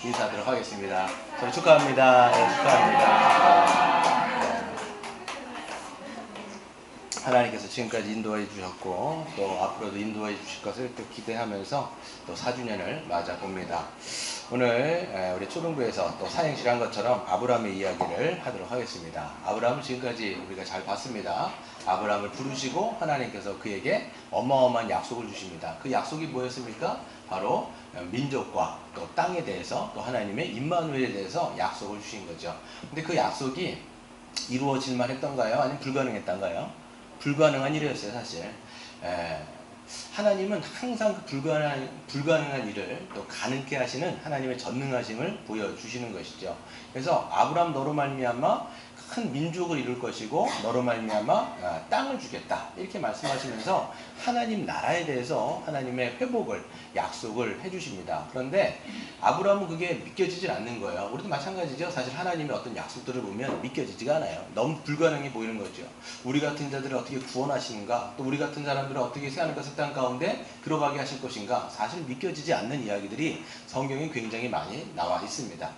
인사하도록 하겠습니다. 저희 축하합니다. 네, 축하합니다. 하나님께서 지금까지 인도해 주셨고 또 앞으로도 인도해 주실 것을 또 기대하면서 또 4주년을 맞아 봅니다. 오늘 우리 초등부에서 또 사행시를 한 것처럼 아브라함의 이야기를 하도록 하겠습니다. 아브라함을 지금까지 우리가 잘 봤습니다. 아브라함을 부르시고 하나님께서 그에게 어마어마한 약속을 주십니다. 그 약속이 뭐였습니까? 바로 민족과 또 땅에 대해서 또 하나님의 임마누엘에 대해서 약속을 주신 거죠. 근데 그 약속이 이루어질만 했던가요? 아니면 불가능했던가요? 불가능한 일이었어요, 사실. 하나님은 항상 그 불가능한 일을 또 가능케 하시는 하나님의 전능하심을 보여주시는 것이죠. 그래서 아브라함 너로 말미암아 큰 민족을 이룰 것이고 너로 말미암아 땅을 주겠다 이렇게 말씀하시면서 하나님 나라에 대해서 하나님의 회복을 약속을 해주십니다. 그런데 아브라함은 그게 믿겨지질 않는 거예요. 우리도 마찬가지죠. 사실 하나님의 어떤 약속들을 보면 믿겨지지가 않아요. 너무 불가능해 보이는 거죠. 우리 같은 자들을 어떻게 구원하시는가, 또 우리 같은 사람들을 어떻게 새하늘과 새 땅 가운데 들어가게 하실 것인가, 사실 믿겨지지 않는 이야기들이 성경에 굉장히 많이 나와 있습니다.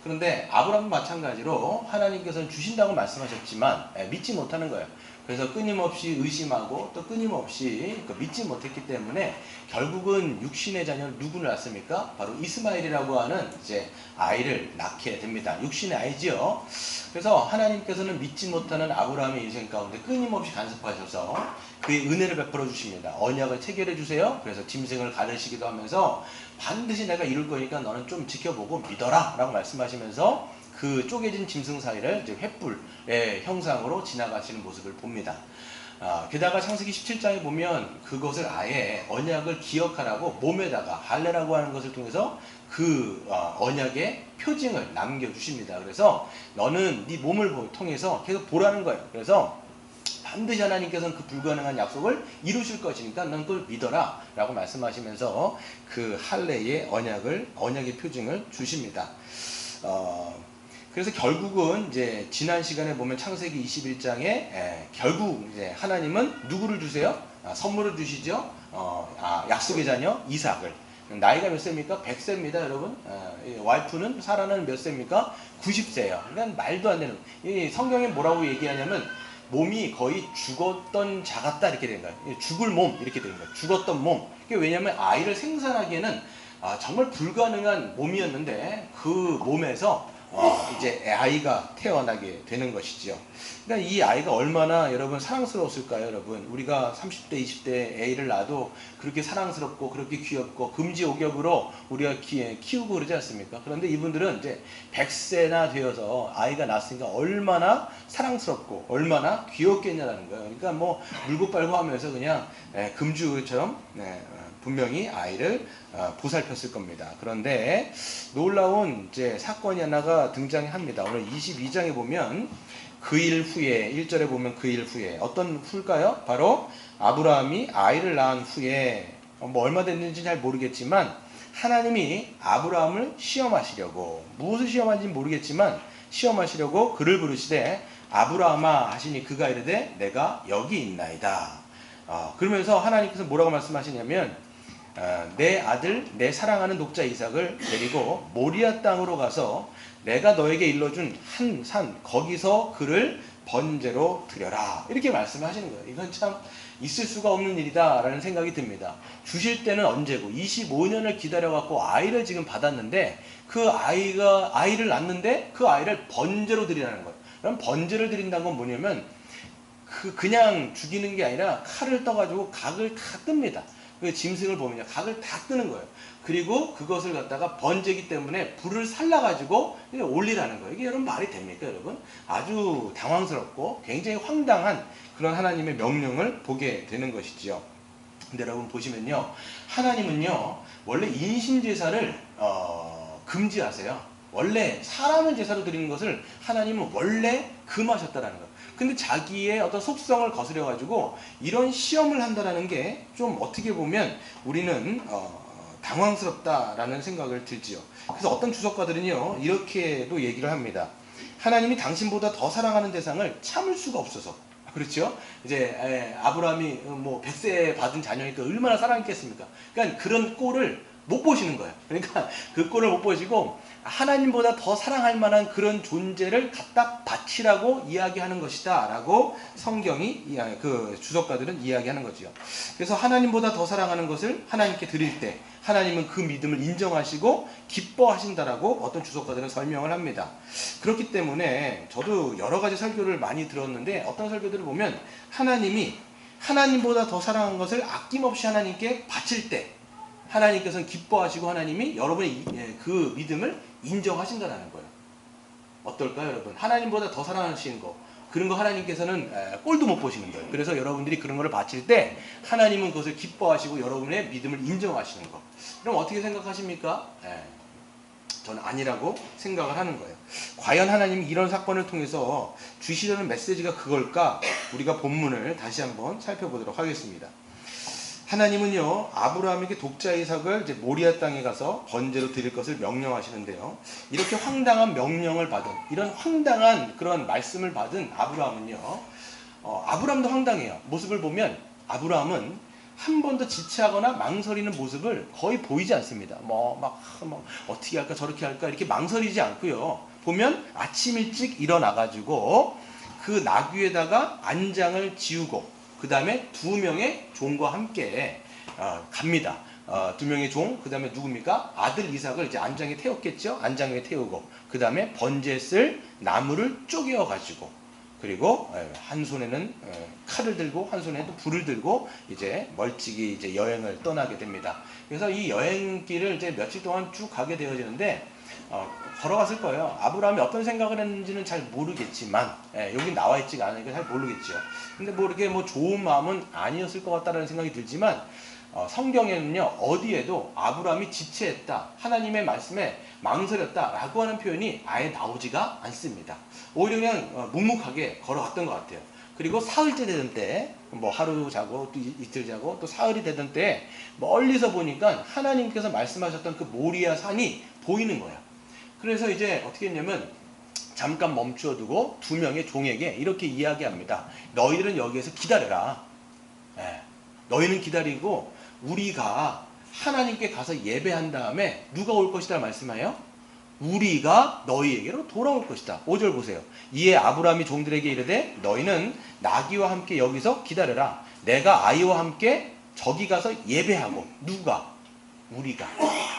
그런데 아브라함은 마찬가지로 하나님께서는 주신다고 말씀하셨지만 믿지 못하는 거예요. 그래서 끊임없이 의심하고 또 끊임없이 믿지 못했기 때문에 결국은 육신의 자녀를 누구를 낳습니까? 바로 이스마엘이라고 하는 이제 아이를 낳게 됩니다. 육신의 아이지요. 그래서 하나님께서는 믿지 못하는 아브라함의 인생 가운데 끊임없이 간섭하셔서 그의 은혜를 베풀어 주십니다. 언약을 체결해 주세요. 그래서 짐승을 가르시기도 하면서 반드시 내가 이룰 거니까 너는 좀 지켜보고 믿어라 라고 말씀하시면서 그 쪼개진 짐승 사이를 이제 횃불의 형상으로 지나가시는 모습을 봅니다. 게다가 창세기 17장에 보면 그것을 아예 언약을 기억하라고 몸에다가 할례라고 하는 것을 통해서 그 언약의 표징을 남겨주십니다. 그래서 너는 네 몸을 통해서 계속 보라는 거예요. 그래서 반드시 하나님께서는 그 불가능한 약속을 이루실 것이니까 넌 그걸 믿어라 라고 말씀하시면서 그 할례의 언약의 표징을 주십니다. 그래서 결국은 이제 지난 시간에 보면 창세기 21장에 결국 이제 하나님은 누구를 주세요? 선물을 주시죠. 약속의 자녀 이삭을. 나이가 몇 세입니까? 100세입니다, 여러분. 와이프는 사라는 몇 세입니까? 90세예요. 그러니까 말도 안 되는. 이 성경에 뭐라고 얘기하냐면 몸이 거의 죽었던 자 같다 이렇게 된 거예요. 죽을 몸 이렇게 된 거예요. 죽었던 몸. 왜냐하면 아이를 생산하기에는 정말 불가능한 몸이었는데 그 몸에서 이제 아이가 태어나게 되는 것이죠. 그러니까 이 아이가 얼마나 여러분 사랑스러웠을까요, 여러분? 우리가 30대, 20대 애를 낳아도 그렇게 사랑스럽고 그렇게 귀엽고 금지옥역으로 우리가 키우고 그러지 않습니까? 그런데 이분들은 이제 100세나 되어서 아이가 낳았으니까 얼마나 사랑스럽고 얼마나 귀엽겠냐라는 거예요. 그러니까 뭐 물고 빨고 하면서 그냥 금주처럼 분명히 아이를 보살폈을 겁니다. 그런데 놀라운 이제 사건이 하나가 등장합니다. 오늘 22장에 보면 그 일 후에 1절에 보면 그 일 후에 어떤 후일까요? 바로 아브라함이 아이를 낳은 후에 뭐 얼마 됐는지 잘 모르겠지만 하나님이 아브라함을 시험하시려고 무엇을 시험하는지 모르겠지만 시험하시려고 그를 부르시되 아브라함아 하시니 그가 이르되 내가 여기 있나이다. 그러면서 하나님께서 뭐라고 말씀하시냐면 내 아들 내 사랑하는 독자 이삭을 데리고 모리아 땅으로 가서 내가 너에게 일러준 한 산 거기서 그를 번제로 드려라 이렇게 말씀하시는 거예요. 이건 참 있을 수가 없는 일이다 라는 생각이 듭니다. 주실 때는 언제고 25년을 기다려갖고 아이를 지금 받았는데 그 아이를 낳는데 그 아이를 번제로 드리라는 거예요. 그럼 번제를 드린다는 건 뭐냐면 그냥 죽이는 게 아니라 칼을 떠가지고 각을 다 뜹니다. 그 짐승을 보면요 각을 다 뜨는 거예요. 그리고 그것을 갖다가 번제기 때문에 불을 살라가지고 올리라는 거예요. 이게 여러분 말이 됩니까, 여러분? 아주 당황스럽고 굉장히 황당한 그런 하나님의 명령을 보게 되는 것이지요. 근데 여러분 보시면요 하나님은요 원래 인신제사를 금지하세요. 원래 사람을 제사로 드리는 것을 하나님은 원래 금하셨다라는 거예요. 근데 자기의 어떤 속성을 거스려 가지고 이런 시험을 한다라는 게 좀 어떻게 보면 우리는 당황스럽다라는 생각을 들지요. 그래서 어떤 주석가들은요 이렇게도 얘기를 합니다. 하나님이 당신보다 더 사랑하는 대상을 참을 수가 없어서. 그렇죠? 이제 아브라함이 뭐 100세 받은 자녀니까 얼마나 사랑했겠습니까? 그러니까 그런 꼴을 못 보시는 거예요. 그러니까 그 꼴을 못 보시고 하나님보다 더 사랑할 만한 그런 존재를 갖다 바치라고 이야기하는 것이다 라고 성경이 그 주석가들은 이야기하는 거죠. 그래서 하나님보다 더 사랑하는 것을 하나님께 드릴 때 하나님은 그 믿음을 인정하시고 기뻐하신다라고 어떤 주석가들은 설명을 합니다. 그렇기 때문에 저도 여러 가지 설교를 많이 들었는데 어떤 설교들을 보면 하나님이 하나님보다 더 사랑한 것을 아낌없이 하나님께 바칠 때 하나님께서는 기뻐하시고 하나님이 여러분의 그 믿음을 인정하신다는 거예요. 어떨까요, 여러분? 하나님보다 더 사랑하시는 거, 그런 거 하나님께서는 꼴도 못 보시는 거예요. 그래서 여러분들이 그런 거를 바칠 때 하나님은 그것을 기뻐하시고 여러분의 믿음을 인정하시는 거. 그럼 어떻게 생각하십니까? 저는 아니라고 생각을 하는 거예요. 과연 하나님이 이런 사건을 통해서 주시려는 메시지가 그걸까? 우리가 본문을 다시 한번 살펴보도록 하겠습니다. 하나님은요, 아브라함에게 독자 이삭을 이제 모리아 땅에 가서 번제로 드릴 것을 명령하시는데요. 이렇게 황당한 명령을 받은, 이런 황당한 그런 말씀을 받은 아브라함은요, 아브라함도 황당해요. 모습을 보면 아브라함은 한 번도 지체하거나 망설이는 모습을 거의 보이지 않습니다. 어떻게 할까 저렇게 할까 이렇게 망설이지 않고요. 보면 아침 일찍 일어나가지고 그 나귀에다가 안장을 지우고 그 다음에 두 명의 종과 함께 갑니다. 두 명의 종, 그 다음에 누굽니까? 아들 이삭을 이제 안장에 태웠겠죠? 안장 위에 태우고 그 다음에 번제에 쓸 나무를 쪼개어 가지고 그리고 한 손에는 칼을 들고 한 손에는 불을 들고 이제 멀찍이 이제 여행을 떠나게 됩니다. 그래서 이 여행길을 이제 며칠 동안 쭉 가게 되어지는데 걸어갔을 거예요. 아브라함이 어떤 생각을 했는지는 잘 모르겠지만 여기 나와 있지가 않으니까 잘 모르겠죠. 근데 이렇게 좋은 마음은 아니었을 것 같다는 생각이 들지만 성경에는요 어디에도 아브라함이 지체했다, 하나님의 말씀에 망설였다 라고 하는 표현이 아예 나오지가 않습니다. 오히려 그냥 묵묵하게 걸어갔던 것 같아요. 그리고 사흘째 되던 때 하루 자고 또 이틀 자고 또 사흘이 되던 때 멀리서 보니까 하나님께서 말씀하셨던 그 모리아 산이 보이는 거야. 그래서 이제 어떻게 했냐면 잠깐 멈추어 두고 두 명의 종에게 이렇게 이야기합니다. 너희들은 여기에서 기다려라. 너희는 기다리고 우리가 하나님께 가서 예배한 다음에 누가 올 것이다 말씀하여 우리가 너희에게로 돌아올 것이다. 5절 보세요. 이에 아브라함이 종들에게 이르되 너희는 나귀와 함께 여기서 기다려라. 내가 아이와 함께 저기 가서 예배하고. 누가?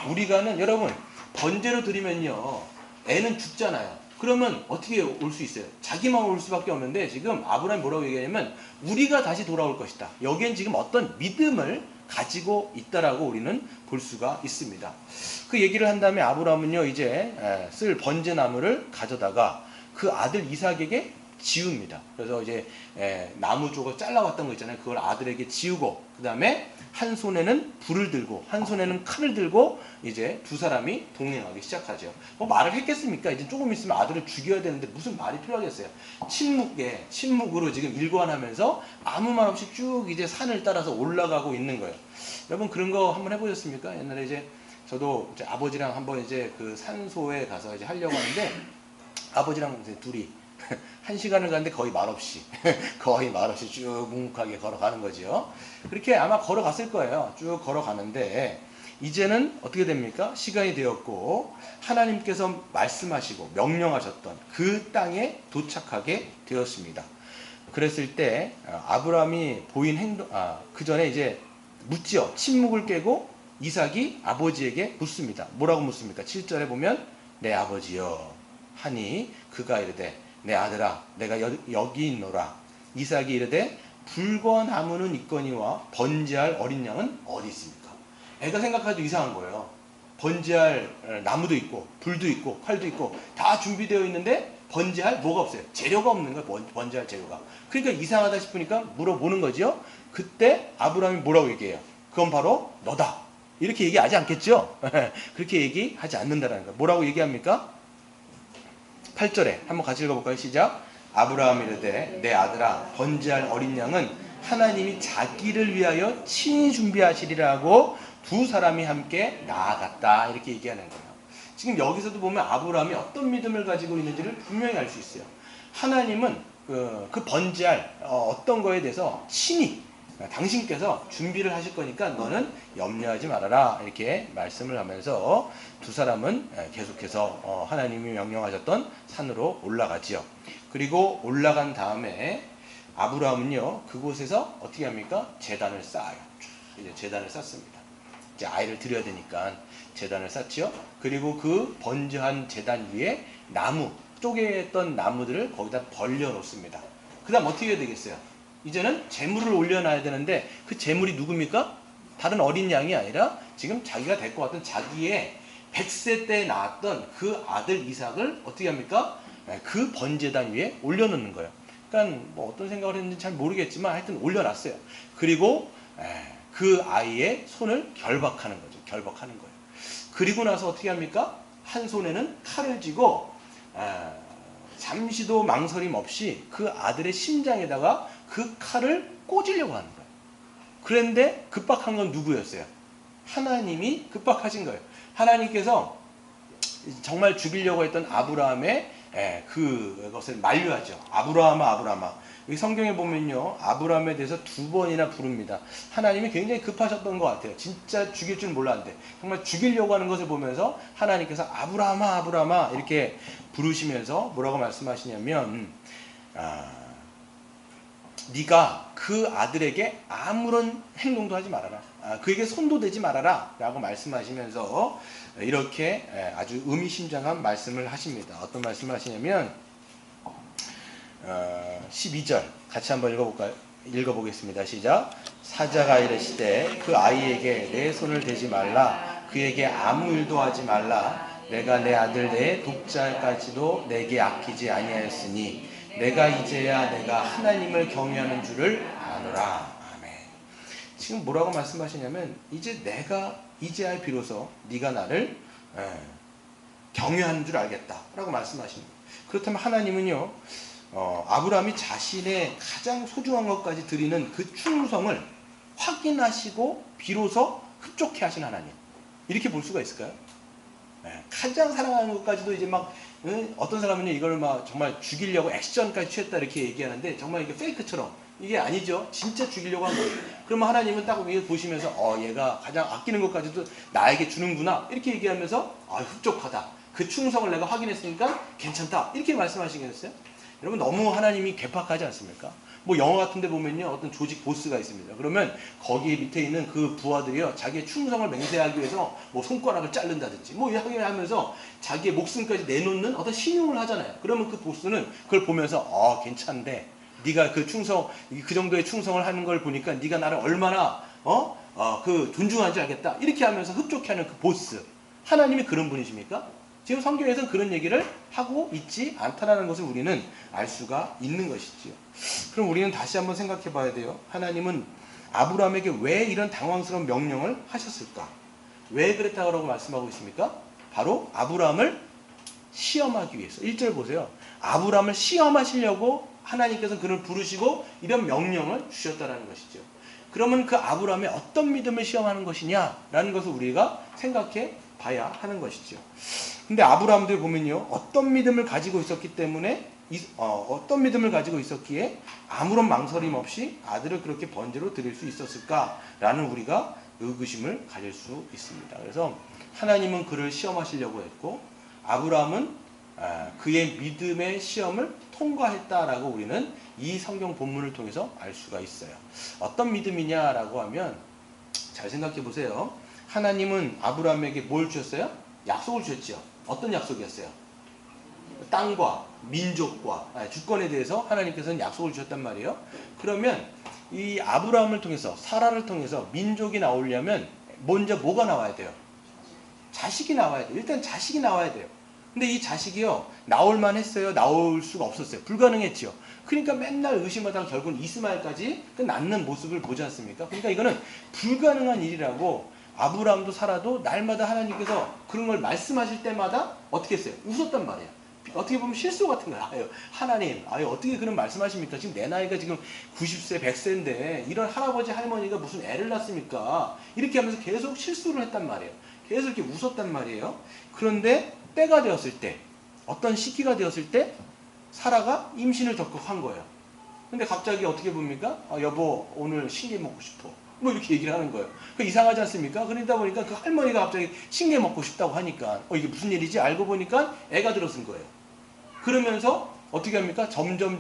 우리가는 여러분 번제로 드리면요 애는 죽잖아요. 그러면 어떻게 올 수 있어요? 자기만 올 수밖에 없는데 지금 아브라함이 뭐라고 얘기하냐면 우리가 다시 돌아올 것이다. 여기엔 지금 어떤 믿음을 가지고 있다라고 우리는 볼 수가 있습니다. 그 얘기를 한 다음에 아브라함은요 이제 쓸 번제나무를 가져다가 그 아들 이삭에게 지웁니다. 그래서 이제 나무 쪽을 잘라왔던 거 있잖아요. 그걸 아들에게 지우고 그 다음에 한 손에는 불을 들고 한 손에는 칼을 들고 이제 두 사람이 동행하기 시작하죠. 말을 했겠습니까? 이제 조금 있으면 아들을 죽여야 되는데 무슨 말이 필요하겠어요? 침묵으로 지금 일관하면서 아무 말 없이 쭉 이제 산을 따라서 올라가고 있는 거예요. 여러분 그런 거 한번 해보셨습니까? 옛날에 이제 저도 이제 아버지랑 한번 이제 그 산소에 가서 이제 하려고 하는데 아버지랑 이제 둘이 1시간을 가는데 거의 말없이 쭉 묵묵하게 걸어가는 거죠. 그렇게 아마 걸어갔을 거예요. 쭉 걸어가는데 이제는 어떻게 됩니까? 시간이 되었고 하나님께서 말씀하시고 명령하셨던 그 땅에 도착하게 되었습니다. 그랬을 때 아브라함이 보인 행동, 그 전에 이제 묻지요. 침묵을 깨고 이삭이 아버지에게 묻습니다. 뭐라고 묻습니까? 7절에 보면 내 아버지여 하니 그가 이르되 내 아들아 내가 여기 있노라. 이삭이 이르되 불과 나무는 있거니와 번제할 어린 양은 어디 있습니까? 애가 생각하기도 이상한 거예요. 번제할 나무도 있고 불도 있고 칼도 있고 다 준비되어 있는데 번제할 뭐가 없어요. 재료가 없는 거예요. 번제할 재료가. 그러니까 이상하다 싶으니까 물어보는 거죠. 그때 아브라함이 뭐라고 얘기해요? 그건 바로 너다. 이렇게 얘기하지 않겠죠? 그렇게 얘기하지 않는다는 거예요. 뭐라고 얘기합니까? 8절에 한번 같이 읽어볼까요? 시작. 아브라함이 이르되 내 아들아 번제할 어린 양은 하나님이 자기를 위하여 친히 준비하시리라고 두 사람이 함께 나아갔다. 이렇게 얘기하는 거예요. 지금 여기서도 보면 아브라함이 어떤 믿음을 가지고 있는지를 분명히 알 수 있어요. 하나님은 그 번제할 어떤 거에 대해서 친히 당신께서 준비를 하실 거니까 너는 염려하지 말아라. 이렇게 말씀을 하면서 두 사람은 계속해서 하나님이 명령하셨던 산으로 올라가지요. 그리고 올라간 다음에 아브라함은요, 그곳에서 어떻게 합니까? 제단을 쌓아요. 이제 제단을 쌓습니다. 이제 아이를 드려야 되니까 제단을 쌓지요. 그리고 그 번제한 제단 위에 나무, 쪼개했던 나무들을 거기다 벌려 놓습니다. 그 다음 어떻게 해야 되겠어요? 이제는 제물을 올려놔야 되는데 그 제물이 누굽니까? 다른 어린 양이 아니라 지금 자기가 될 것 같은 자기의 100세 때 낳았던 그 아들 이삭을 어떻게 합니까? 그 번제단 위에 올려놓는 거예요. 그러니까 뭐 어떤 생각을 했는지 잘 모르겠지만 하여튼 올려놨어요. 그리고 그 아이의 손을 결박하는 거죠. 결박하는 거예요. 그리고 나서 어떻게 합니까? 한 손에는 칼을 쥐고 잠시도 망설임 없이 그 아들의 심장에다가 그 칼을 꽂으려고 하는 거예요. 그런데 급박한 건 누구였어요? 하나님이 급박하신 거예요. 하나님께서 정말 죽이려고 했던 아브라함의 그것을 만류하죠. 아브라함아, 아브라함아. 여기 성경에 보면요, 아브라함에 대해서 2번이나 부릅니다. 하나님이 굉장히 급하셨던 것 같아요. 진짜 죽일 줄 몰랐는데 정말 죽이려고 하는 것을 보면서 하나님께서 아브라함아, 아브라함아 이렇게 부르시면서 뭐라고 말씀하시냐면 네가 그 아들에게 아무런 행동도 하지 말아라. 그에게 손도 대지 말아라 라고 말씀하시면서 이렇게 아주 의미심장한 말씀을 하십니다. 어떤 말씀을 하시냐면 12절 같이 한번 읽어보겠습니다. 시작. 사자가 이르시되 그 아이에게 내 손을 대지 말라. 그에게 아무 일도 하지 말라. 내가 내 아들 내 독자까지도 내게 아끼지 아니하였으니 내가 이제야 내가 하나님을 경외하는 줄을 아노라. 아멘. 지금 뭐라고 말씀하시냐면 이제야 비로소 네가 나를 경외하는 줄 알겠다 라고 말씀하십니다. 그렇다면 하나님은요, 아브라함이 자신의 가장 소중한 것까지 드리는 그 충성을 확인하시고 비로소 흡족해 하신 하나님, 이렇게 볼 수가 있을까요? 가장 사랑하는 것까지도 이제 막 어떤 사람은요 이걸 막 정말 죽이려고 액션까지 취했다 이렇게 얘기하는데 정말 이게 페이크처럼 이게 아니죠. 진짜 죽이려고 한 거예요. 그러면 하나님은 딱 위에 보시면서 얘가 가장 아끼는 것까지도 나에게 주는구나 이렇게 얘기하면서 흡족하다. 그 충성을 내가 확인했으니까 괜찮다 이렇게 말씀하시겠어요? 여러분 너무 하나님이 괴팍하지 않습니까? 뭐 영화 같은 데 보면요 어떤 조직 보스가 있습니다. 그러면 거기 밑에 있는 그 부하들이요 자기의 충성을 맹세하기 위해서 뭐 손가락을 자른다든지 뭐 이렇게 하면서 자기의 목숨까지 내놓는 어떤 신용을 하잖아요. 그러면 그 보스는 그걸 보면서 괜찮은데 네가 그 충성 그 정도의 충성을 하는 걸 보니까 네가 나를 얼마나 그 존중하는지 알겠다 이렇게 하면서 흡족해하는 그 보스, 하나님이 그런 분이십니까? 지금 성경에서는 그런 얘기를 하고 있지 않다라는 것을 우리는 알 수가 있는 것이지요. 그럼 우리는 다시 한번 생각해 봐야 돼요. 하나님은 아브라함에게 왜 이런 당황스러운 명령을 하셨을까? 왜 그랬다고 말씀하고 있습니까? 바로 아브라함을 시험하기 위해서. 1절 보세요. 아브라함을 시험하시려고 하나님께서 그를 부르시고 이런 명령을 주셨다는 것이죠. 그러면 그 아브라함의 어떤 믿음을 시험하는 것이냐라는 것을 우리가 생각해 봐야 하는 것이죠. 근데 아브라함도 보면요 어떤 믿음을 가지고 있었기 때문에 어떤 믿음을 가지고 있었기에 아무런 망설임 없이 아들을 그렇게 번제로 드릴 수 있었을까라는 우리가 의구심을 가질 수 있습니다. 그래서 하나님은 그를 시험하시려고 했고 아브라함은 그의 믿음의 시험을 통과했다라고 우리는 이 성경 본문을 통해서 알 수가 있어요. 어떤 믿음이냐라고 하면 잘 생각해 보세요. 하나님은 아브라함에게 뭘 주셨어요? 약속을 주셨죠. 어떤 약속이었어요? 땅과 민족과 주권에 대해서 하나님께서는 약속을 주셨단 말이에요. 그러면 이 아브라함을 통해서 사라를 통해서 민족이 나오려면 먼저 뭐가 나와야 돼요? 자식이 나와야 돼요. 일단 자식이 나와야 돼요. 근데 이 자식이요 나올만 했어요? 나올 수가 없었어요. 불가능했죠. 그러니까 맨날 의심하다가 결국은 이스마엘까지 낳는 모습을 보지 않습니까? 그러니까 이거는 불가능한 일이라고 아브라함도 사라도 날마다 하나님께서 그런 걸 말씀하실 때마다 어떻게 했어요? 웃었단 말이에요. 어떻게 보면 실수 같은 거예요. 하나님, 어떻게 그런 말씀하십니까? 지금 내 나이가 지금 90세, 100세인데 이런 할아버지, 할머니가 무슨 애를 낳습니까? 이렇게 하면서 계속 실수를 했단 말이에요. 계속 이렇게 웃었단 말이에요. 그런데 때가 되었을 때, 어떤 시기가 되었을 때 사라가 임신을 적극한 거예요. 근데 갑자기 어떻게 봅니까? 여보 오늘 신게 먹고 싶어. 뭐 이렇게 얘기를 하는 거예요. 그 이상하지 않습니까? 그러다 보니까 그 할머니가 갑자기 신게 먹고 싶다고 하니까 이게 무슨 일이지? 알고 보니까 애가 들어선 거예요. 그러면서 어떻게 합니까? 점점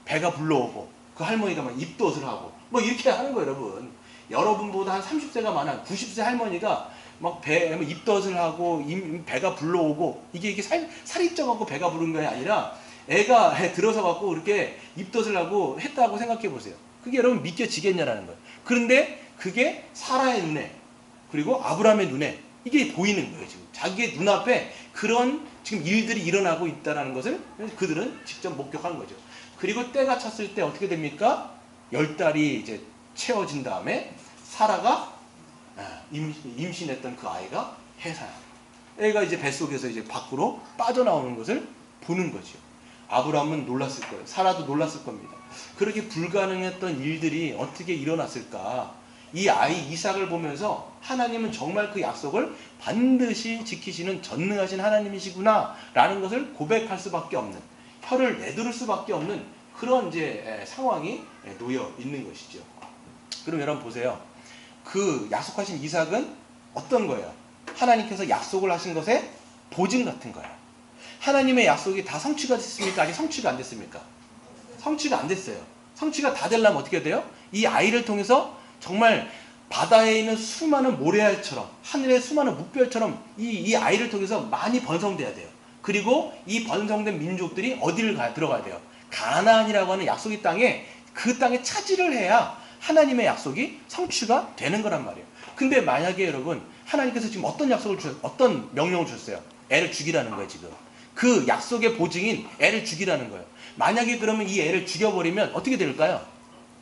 배가 불러오고 그 할머니가 막 입덧을 하고 뭐 이렇게 하는 거예요, 여러분. 여러분보다 한 30세가 많아 90세 할머니가 막 입덧을 하고 배가 불러오고 이게 살이 쪄갖고 배가 부른 게 아니라 애가 들어서 갖고 이렇게 입덧을 하고 했다고 생각해 보세요. 그게 여러분 믿겨지겠냐라는 거예요. 그런데 그게 사라의 눈에 그리고 아브라함의 눈에 이게 보이는 거예요. 지금 자기의 눈앞에 그런 지금 일들이 일어나고 있다는 것을 그들은 직접 목격한 거죠. 그리고 때가 찼을 때 어떻게 됩니까? 10달이 이제 채워진 다음에 사라가 임신했던 그 아이가 해사야. 애가 이제 뱃속에서 이제 밖으로 빠져나오는 것을 보는 거죠. 아브라함은 놀랐을 거예요. 사라도 놀랐을 겁니다. 그렇게 불가능했던 일들이 어떻게 일어났을까? 이 아이 이삭을 보면서 하나님은 정말 그 약속을 반드시 지키시는 전능하신 하나님이시구나 라는 것을 고백할 수밖에 없는, 혀를 내두를 수밖에 없는 그런 이제 상황이 놓여 있는 것이죠. 그럼 여러분 보세요. 그 약속하신 이삭은 어떤 거예요? 하나님께서 약속을 하신 것의 보증 같은 거예요. 하나님의 약속이 다 성취가 됐습니까? 아직 성취가 안 됐습니까? 성취가 안 됐어요. 성취가 다 되려면 어떻게 돼요? 이 아이를 통해서 정말 바다에 있는 수많은 모래알처럼 하늘의 수많은 묵별처럼 이 아이를 통해서 많이 번성돼야 돼요. 그리고 이 번성된 민족들이 어디를 들어가야 돼요? 가나안이라고 하는 약속의 땅에 그 땅에 차지를 해야 하나님의 약속이 성취가 되는 거란 말이에요. 근데 만약에 여러분 하나님께서 지금 어떤 명령을 주셨어요? 애를 죽이라는 거예요. 지금 그 약속의 보증인 애를 죽이라는 거예요. 만약에 그러면 이 애를 죽여버리면 어떻게 될까요?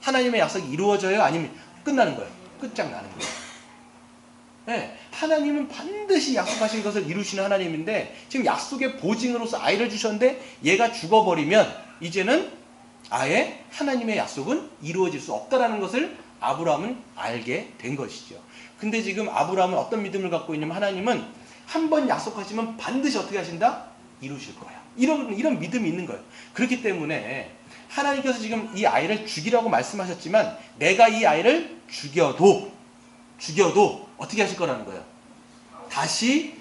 하나님의 약속이 이루어져요? 아니면 끝나는 거예요? 끝장나는 거예요. 네, 하나님은 반드시 약속하신 것을 이루시는 하나님인데 지금 약속의 보증으로서 아이를 주셨는데 얘가 죽어버리면 이제는 아예 하나님의 약속은 이루어질 수 없다라는 것을 아브라함은 알게 된 것이죠. 근데 지금 아브라함은 어떤 믿음을 갖고 있냐면 하나님은 한 번 약속하시면 반드시 어떻게 하신다? 이루실 거야. 이런 믿음이 있는 거예요. 그렇기 때문에 하나님께서 지금 이 아이를 죽이라고 말씀하셨지만 내가 이 아이를 죽여도 어떻게 하실 거라는 거예요? 다시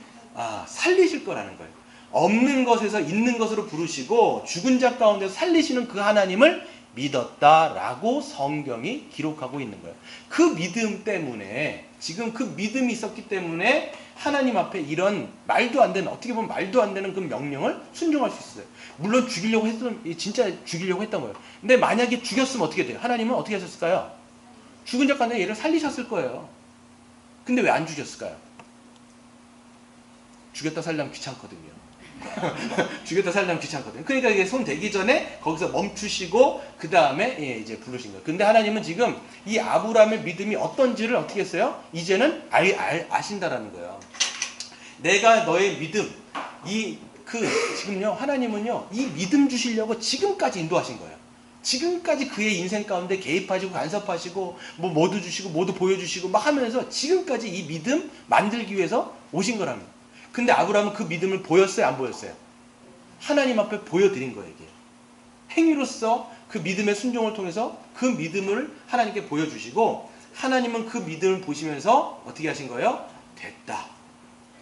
살리실 거라는 거예요. 없는 것에서 있는 것으로 부르시고 죽은 자 가운데서 살리시는 그 하나님을 믿었다라고 성경이 기록하고 있는 거예요. 그 믿음 때문에 지금 그 믿음이 있었기 때문에 하나님 앞에 이런 말도 안 되는 어떻게 보면 말도 안 되는 그 명령을 순종할 수 있어요. 물론 진짜 죽이려고 했던 거예요. 근데 만약에 죽였으면 어떻게 돼요? 하나님은 어떻게 하셨을까요? 죽은 자 가운데 얘를 살리셨을 거예요. 근데 왜 안 죽였을까요? 죽였다 살려면 귀찮거든요. 죽였다 살려면 귀찮거든요. 그러니까 이게 손 대기 전에 거기서 멈추시고 그 다음에 이제 부르신 거예요. 근데 하나님은 지금 이 아브라함의 믿음이 어떤지를 어떻게 했어요? 이제는 아신다라는 거예요. 내가 너의 믿음, 지금요 하나님은요 이 믿음 주시려고 지금까지 인도하신 거예요. 지금까지 그의 인생 가운데 개입하시고 간섭하시고 모두 주시고 모두 보여주시고 막 하면서 지금까지 이 믿음 만들기 위해서 오신 거랍니다. 근데 아브라함은 그 믿음을 보였어요? 안 보였어요? 하나님 앞에 보여드린 거예요. 이게 행위로서 그 믿음의 순종을 통해서 그 믿음을 하나님께 보여주시고 하나님은 그 믿음을 보시면서 어떻게 하신 거예요? 됐다.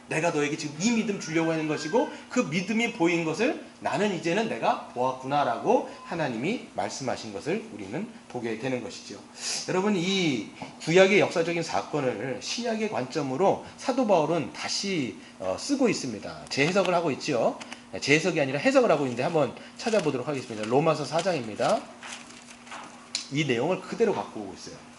내가 너에게 지금 이 믿음 주려고 하는 것이고 그 믿음이 보인 것을 나는 이제는 내가 보았구나라고 하나님이 말씀하신 것을 우리는 보게 되는 것이죠. 여러분 이 구약의 역사적인 사건을 신약의 관점으로 사도 바울은 다시 쓰고 있습니다. 재해석을 하고 있죠. 재해석이 아니라 해석을 하고 있는데 한번 찾아보도록 하겠습니다. 로마서 4장입니다. 이 내용을 그대로 갖고 오고 있어요.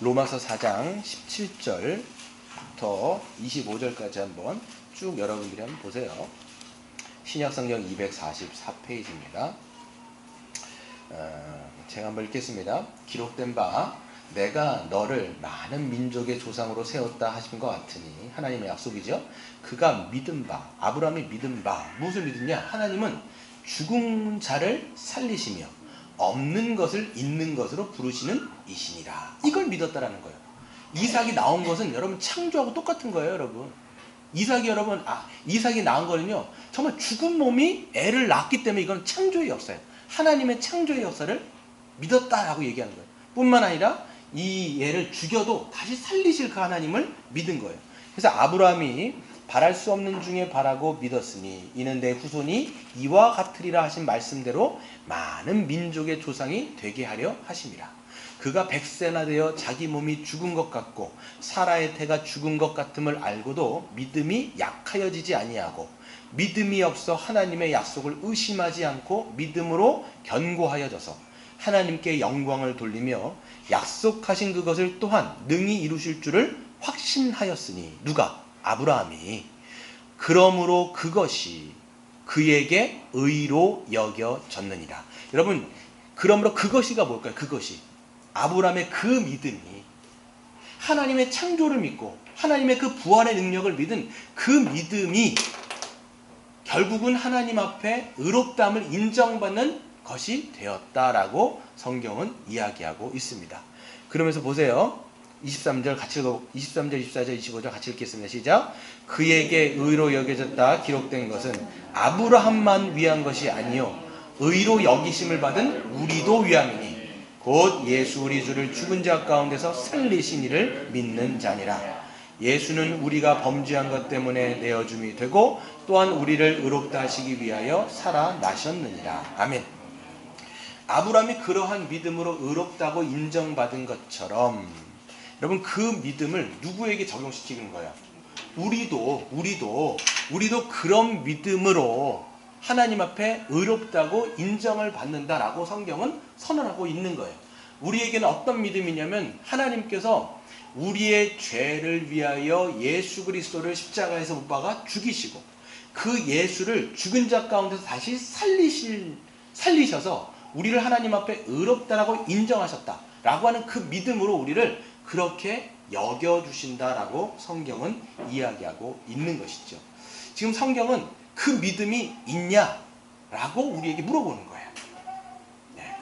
로마서 4장 17절부터 25절까지 한번 쭉 여러분들이 한번 보세요. 신약성경 244페이지입니다. 제가 한번 읽겠습니다. 기록된 바 내가 너를 많은 민족의 조상으로 세웠다 하신 것 같으니 하나님의 약속이죠. 그가 믿은 바 아브라함이 믿은 바 무엇을 믿느냐? 하나님은 죽은 자를 살리시며 없는 것을 있는 것으로 부르시는 이시니라. 이걸 믿었다라는 거예요. 이삭이 나온 것은 여러분 창조하고 똑같은 거예요, 여러분. 이삭이 낳은 거는요, 정말 죽은 몸이 애를 낳기 때문에 이건 창조의 역사예요. 하나님의 창조의 역사를 믿었다라고 얘기하는 거예요. 뿐만 아니라 이 애를 죽여도 다시 살리실 그 하나님을 믿은 거예요. 그래서 아브라함이 바랄 수 없는 중에 바라고 믿었으니 이는 내 후손이 이와 같으리라 하신 말씀대로 많은 민족의 조상이 되게 하려 하심이라. 그가 100세나 되어 자기 몸이 죽은 것 같고 사라의 태가 죽은 것 같음을 알고도 믿음이 약하여지지 아니하고 믿음이 없어 하나님의 약속을 의심하지 않고 믿음으로 견고하여져서 하나님께 영광을 돌리며 약속하신 그것을 또한 능히 이루실 줄을 확신하였으니 누가? 아브라함이. 그러므로 그것이 그에게 의로 여겨졌느니라. 여러분, 그러므로 그것이가 뭘까요? 그것이 아브라함의 그 믿음이 하나님의 창조를 믿고 하나님의 그 부활의 능력을 믿은 그 믿음이 결국은 하나님 앞에 의롭다함을 인정받는 것이 되었다라고 성경은 이야기하고 있습니다. 그러면서 보세요. 23절 같이 읽어, 23절, 24절, 25절 같이 읽겠습니다. 시작. 그에게 의로 여겨졌다 기록된 것은 아브라함만 위한 것이 아니요 의로 여기심을 받은 우리도 위함이니 곧 예수 우리 주를 죽은 자 가운데서 살리신 이를 믿는 자니라. 예수는 우리가 범죄한 것 때문에 내어줌이 되고 또한 우리를 의롭다 하시기 위하여 살아나셨느니라. 아멘. 아브라함이 그러한 믿음으로 의롭다고 인정받은 것처럼 여러분 그 믿음을 누구에게 적용시키는 거야? 우리도 그런 믿음으로 하나님 앞에 의롭다고 인정을 받는다라고 성경은 선언하고 있는 거예요. 우리에게는 어떤 믿음이냐면 하나님께서 우리의 죄를 위하여 예수 그리스도를 십자가에서 못 박아 죽이시고 그 예수를 죽은 자 가운데서 다시 살리셔서 우리를 하나님 앞에 의롭다라고 인정하셨다라고 하는 그 믿음으로 우리를 그렇게 여겨주신다라고 성경은 이야기하고 있는 것이죠. 지금 성경은 그 믿음이 있냐라고 우리에게 물어보는 거예요. 네,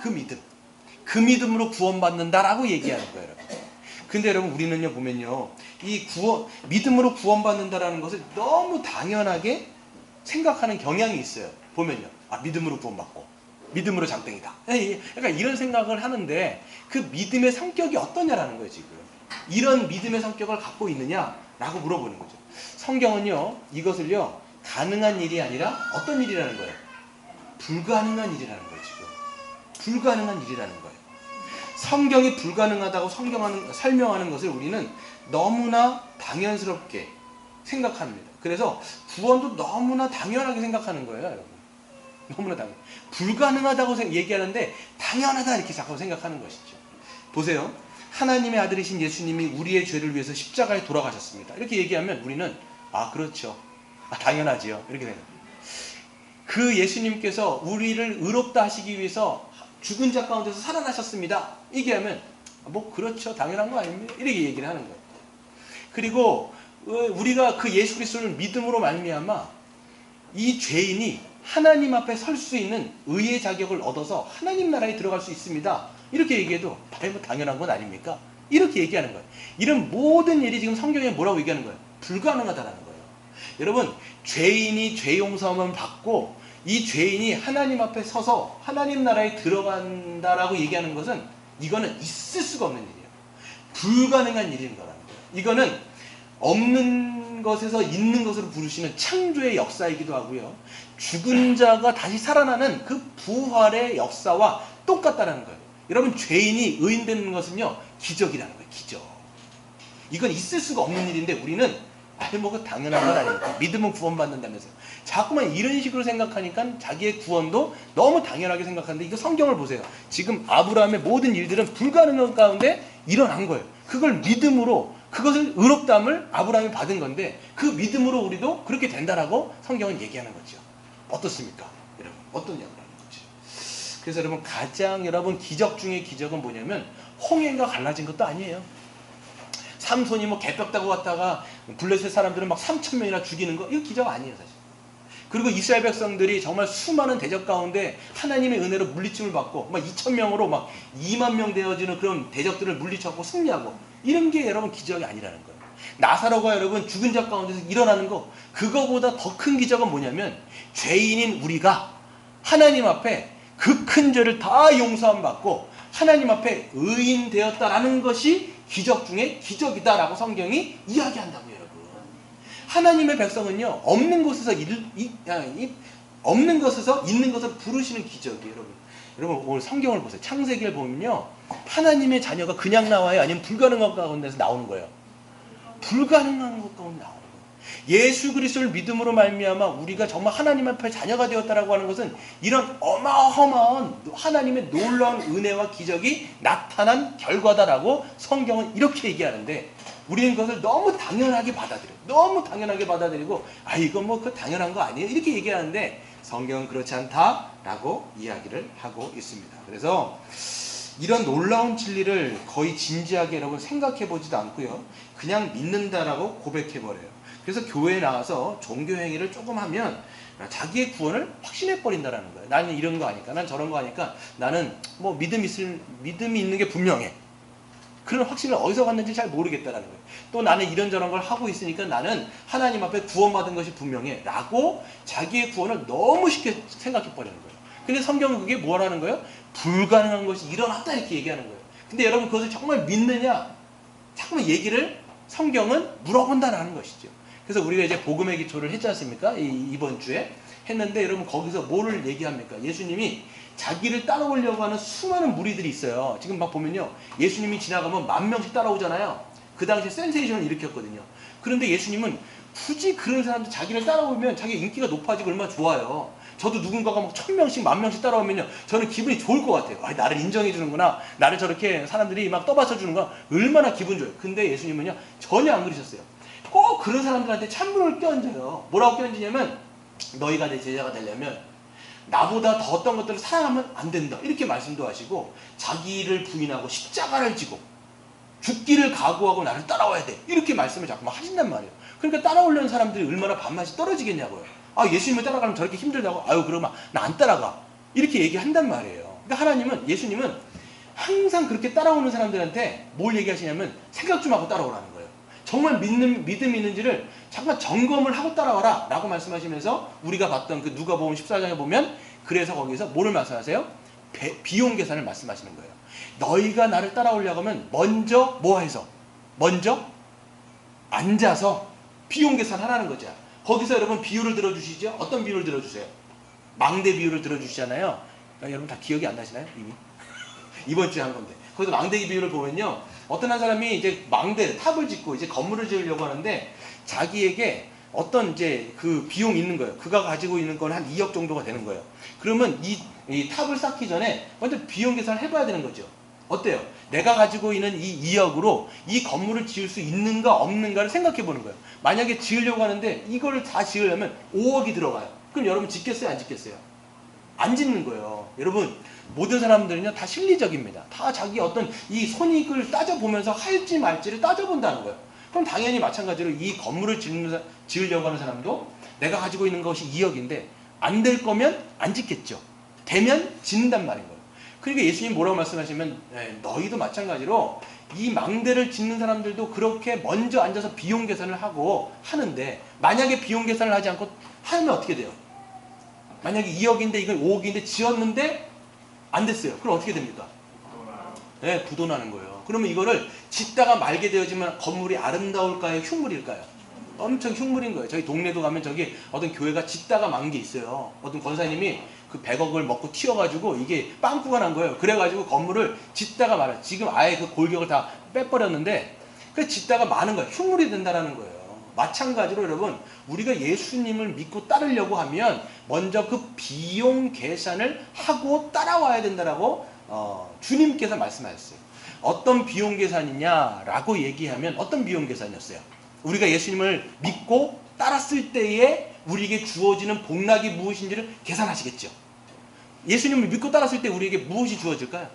그 믿음으로 구원받는다라고 얘기하는 거예요, 여러분. 근데 여러분 우리는요 보면요 이 믿음으로 구원받는다라는 것을 너무 당연하게 생각하는 경향이 있어요. 보면요, 믿음으로 구원받고 믿음으로 장땡이다. 약간 이런 생각을 하는데 그 믿음의 성격이 어떠냐라는 거예요. 지금 이런 믿음의 성격을 갖고 있느냐라고 물어보는 거죠. 성경은요 이것을요 가능한 일이 아니라 어떤 일이라는 거예요? 불가능한 일이라는 거예요. 지금 불가능한 일이라는 거예요. 성경이 불가능하다고 설명하는 것을 우리는 너무나 당연스럽게 생각합니다. 그래서 구원도 너무나 당연하게 생각하는 거예요, 여러분. 너무나 당연. 불가능하다고 얘기하는데 당연하다 이렇게 자꾸 생각하는 것이죠. 보세요. 하나님의 아들이신 예수님이 우리의 죄를 위해서 십자가에 돌아가셨습니다. 이렇게 얘기하면 우리는 그렇죠. 당연하지요. 이렇게 생각합니다. 그 예수님께서 우리를 의롭다 하시기 위해서 죽은 자 가운데서 살아나셨습니다. 얘기하면 그렇죠. 당연한 거 아닙니까? 이렇게 얘기를 하는 거예요. 그리고 우리가 그 예수 그리스도를 믿음으로 말미암아 이 죄인이 하나님 앞에 설 수 있는 의의 자격을 얻어서 하나님 나라에 들어갈 수 있습니다. 이렇게 얘기해도 당연한 건 아닙니까? 이렇게 얘기하는 거예요. 이런 모든 일이 지금 성경에 뭐라고 얘기하는 거예요? 불가능하다라는 거예요. 여러분, 죄인이 죄 용서함을 받고 이 죄인이 하나님 앞에 서서 하나님 나라에 들어간다라고 얘기하는 것은 이거는 있을 수가 없는 일이에요. 불가능한 일인 거라는 거예요. 이거는 없는 것에서 있는 것으로 부르시는 창조의 역사이기도 하고요. 죽은 자가 다시 살아나는 그 부활의 역사와 똑같다는 거예요. 여러분, 죄인이 의인되는 것은요, 기적이라는 거예요. 기적. 이건 있을 수가 없는 일인데 우리는 당연한 건 아닙니까? 믿음은 구원받는다면서요. 자꾸만 이런 식으로 생각하니까 자기의 구원도 너무 당연하게 생각하는데 이거 성경을 보세요. 지금 아브라함의 모든 일들은 불가능한 가운데 일어난 거예요. 그걸 믿음으로 그것을 의롭다함을 아브라함이 받은 건데 그 믿음으로 우리도 그렇게 된다라고 성경은 얘기하는 거죠. 어떻습니까? 여러분 어떠냐고 하는 거죠. 그래서 여러분 기적 중에 기적은 뭐냐면 홍해가 갈라진 것도 아니에요. 삼손이 개벽 따고 갔다가 블레셋 사람들은 3,000명이나 죽이는 거 이거 기적 아니에요. 사실 그리고 이스라엘 백성들이 정말 수많은 대적 가운데 하나님의 은혜로 물리침을 받고 막 2,000명으로 막 2만 명 되어지는 그런 대적들을 물리쳐갖고 승리하고 이런 게 여러분 기적이 아니라는 거예요. 나사로가 여러분 죽은 자 가운데서 일어나는 거, 그거보다 더 큰 기적은 뭐냐면 죄인인 우리가 하나님 앞에 그 큰 죄를 다 용서함 받고 하나님 앞에 의인 되었다라는 것이 기적 중에 기적이다라고 성경이 이야기한다고요. 여러분, 하나님의 백성은요 없는 곳에서 없는 것에서 있는 것을 부르시는 기적이에요. 여러분 오늘 성경을 보세요. 창세기를 보면요 하나님의 자녀가 그냥 나와요, 아니면 불가능한 가운데서 나오는 거예요? 불가능한 것 가운데 나오는 거예요. 예수 그리스도를 믿음으로 말미암아 우리가 정말 하나님 앞에 자녀가 되었다라고 하는 것은 이런 어마어마한 하나님의 놀라운 은혜와 기적이 나타난 결과다라고 성경은 이렇게 얘기하는데, 우리는 그것을 너무 당연하게 받아들여요. 너무 당연하게 받아들이고 이건 뭐 그 당연한 거 아니에요? 이렇게 얘기하는데 성경은 그렇지 않다라고 이야기를 하고 있습니다. 그래서 이런 놀라운 진리를 거의 진지하게 여러분 생각해 보지도 않고요, 그냥 믿는다라고 고백해 버려요. 그래서 교회에 나와서 종교 행위를 조금 하면 자기의 구원을 확신해 버린다라는 거예요. 나는 이런 거 아니까, 난 저런 거 아니까, 나는 뭐 믿음이 있는 게 분명해. 그런 확신을 어디서 갖는지 잘 모르겠다라는 거예요. 또 나는 이런저런 걸 하고 있으니까 나는 하나님 앞에 구원받은 것이 분명해 라고 자기의 구원을 너무 쉽게 생각해 버리는 거예요. 근데 성경은 그게 뭐라는 거예요? 불가능한 것이 일어났다 이렇게 얘기하는 거예요. 근데 여러분 그것을 정말 믿느냐? 자꾸만 얘기를 성경은 물어본다라는 것이죠. 그래서 우리가 이제 복음의 기초를 했지 않습니까? 이번 주에 했는데, 여러분 거기서 뭐를 얘기합니까? 예수님이 자기를 따라오려고 하는 수많은 무리들이 있어요. 지금 막 보면요, 예수님이 지나가면 10,000명씩 따라오잖아요. 그 당시에 센세이션을 일으켰거든요. 그런데 예수님은 굳이 그런 사람들 자기를 따라오면 자기 인기가 높아지고 얼마나 좋아요. 저도 누군가가 막 1,000명씩 10,000명씩 따라오면요 저는 기분이 좋을 것 같아요. 나를 인정해 주는구나, 나를 저렇게 사람들이 막 떠받쳐 주는구나, 얼마나 기분 좋아요. 근데 예수님은요 전혀 안 그러셨어요. 꼭 그런 사람들한테 찬물을 끼얹어요. 뭐라고 끼얹으냐면, 너희가 내 제자가 되려면 나보다 더 어떤 것들을 사랑하면 안 된다 이렇게 말씀도 하시고, 자기를 부인하고 십자가를 지고 죽기를 각오하고 나를 따라와야 돼 이렇게 말씀을 자꾸만 하신단 말이에요. 그러니까 따라오려는 사람들이 얼마나 밥맛이 떨어지겠냐고요. 예수님을 따라가면 저렇게 힘들다고, 그러면 나 안 따라가 이렇게 얘기한단 말이에요. 그러니까 예수님은 항상 그렇게 따라오는 사람들한테 뭘 얘기하시냐면, 생각 좀 하고 따라오라는 거예요. 정말 믿음이 있는지를 잠깐 점검을 하고 따라와라 라고 말씀하시면서, 우리가 봤던 그 누가복음 14장에 보면 그래서 거기서 뭐를 말씀하세요? 비용 계산을 말씀하시는 거예요. 너희가 나를 따라오려고 하면 먼저 먼저 앉아서 비용 계산하라는 거죠. 거기서 여러분 비유를 들어주시죠? 어떤 비유를 들어주세요? 망대 비유를 들어주시잖아요. 여러분 다 기억이 안 나시나요? 이미? 이번 주에 한 건데. 거기서 망대 비유를 보면요, 어떤 한 사람이 이제 탑을 짓고 이제 건물을 지으려고 하는데, 자기에게 어떤 이제 그 비용이 있는 거예요. 그가 가지고 있는 건 한 2억 정도가 되는 거예요. 그러면 이 탑을 쌓기 전에 먼저 비용 계산을 해봐야 되는 거죠. 어때요? 내가 가지고 있는 이 2억으로 이 건물을 지을 수 있는가 없는가를 생각해 보는 거예요. 만약에 지으려고 하는데 이걸 다 지으려면 5억이 들어가요. 그럼 여러분 짓겠어요? 안 짓겠어요? 안 짓는 거예요. 여러분 모든 사람들은요 다 실리적입니다. 다 자기 어떤 이 손익을 따져보면서 할지 말지를 따져본다는 거예요. 그럼 당연히 마찬가지로 이 건물을 지으려고 하는 사람도 내가 가지고 있는 것이 2억인데 안 될 거면 안 짓겠죠. 되면 짓는단 말인 거예요. 그러니까 예수님 뭐라고 말씀하시면, 너희도 마찬가지로 이 망대를 짓는 사람들도 그렇게 먼저 앉아서 비용 계산을 하고 하는데, 만약에 비용 계산을 하지 않고 하면 어떻게 돼요? 만약에 2억인데 이걸 5억인데 지었는데 안 됐어요. 그럼 어떻게 됩니까? 네, 부도나는 거예요. 그러면 이거를 짓다가 말게 되어지면 건물이 아름다울까요? 흉물일까요? 엄청 흉물인 거예요. 저희 동네도 가면 저기 어떤 교회가 짓다가 망 게 있어요. 어떤 권사님이 그 100억을 먹고 튀어가지고 이게 빵꾸가 난 거예요. 그래가지고 건물을 짓다가 말아요. 지금 아예 그 골격을 다 빼버렸는데, 그 짓다가 마는 거예요. 흉물이 된다라는 거예요. 마찬가지로 여러분, 우리가 예수님을 믿고 따르려고 하면 먼저 그 비용 계산을 하고 따라와야 된다라고 주님께서 말씀하셨어요. 어떤 비용 계산이냐라고 얘기하면 어떤 비용 계산이었어요? 우리가 예수님을 믿고 따랐을 때에 우리에게 주어지는 복락이 무엇인지를 계산하시겠죠. 예수님을 믿고 따랐을 때 우리에게 무엇이 주어질까요?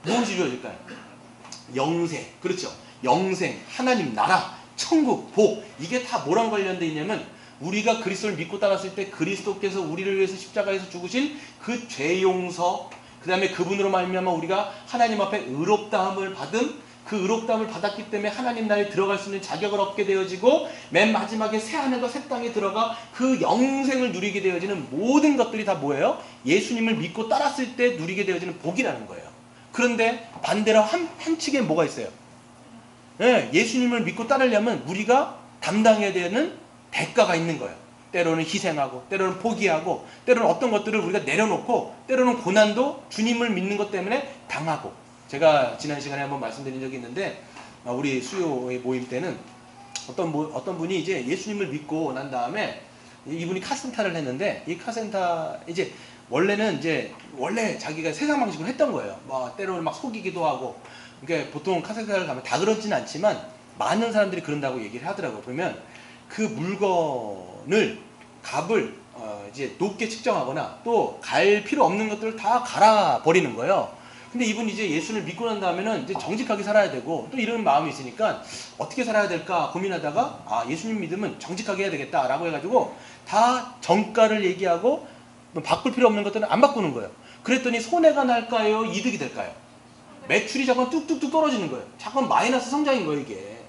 무엇이 주어질까요? 영생, 그렇죠. 영생, 하나님 나라, 천국, 복, 이게 다 뭐랑 관련되어 있냐면 우리가 그리스도를 믿고 따랐을 때 그리스도께서 우리를 위해서 십자가에서 죽으신 그 죄 용서, 그 다음에 그분으로 말미암아 우리가 하나님 앞에 의롭다함을 받은, 그 의롭다함을 받았기 때문에 하나님 나라에 들어갈 수 있는 자격을 얻게 되어지고, 맨 마지막에 새 하늘과 새 땅에 들어가 그 영생을 누리게 되어지는 모든 것들이 다 뭐예요? 예수님을 믿고 따랐을 때 누리게 되어지는 복이라는 거예요. 그런데 반대로 한측에 뭐가 있어요? 네, 예수님을 믿고 따르려면 우리가 담당해야 되는 대가가 있는 거예요. 때로는 희생하고, 때로는 포기하고, 때로는 어떤 것들을 우리가 내려놓고, 때로는 고난도 주님을 믿는 것 때문에 당하고. 제가 지난 시간에 한번 말씀드린 적이 있는데, 우리 수요의 모임 때는 어떤 분이 이제 예수님을 믿고 난 다음에 이분이 카센터를 했는데, 이 카센터 이제 원래 자기가 세상 방식으로 했던 거예요. 뭐 때로는 막 속이기도 하고. 그러니까 보통 카센터를 가면 다 그렇진 않지만 많은 사람들이 그런다고 얘기를 하더라고요. 그러면 그 물건을 값을 이제 높게 측정하거나 또 갈 필요 없는 것들을 다 갈아 버리는 거예요. 근데 이분이 이제 예수를 믿고 난 다음에는 이제 정직하게 살아야 되고 또 이런 마음이 있으니까 어떻게 살아야 될까 고민하다가 예수님 믿으면 정직하게 해야 되겠다라고 해가지고 다 정가를 얘기하고 바꿀 필요 없는 것들은 안 바꾸는 거예요. 그랬더니 손해가 날까요? 이득이 될까요? 매출이 잠깐 뚝뚝뚝 떨어지는 거예요. 잠깐 마이너스 성장인 거예요, 이게.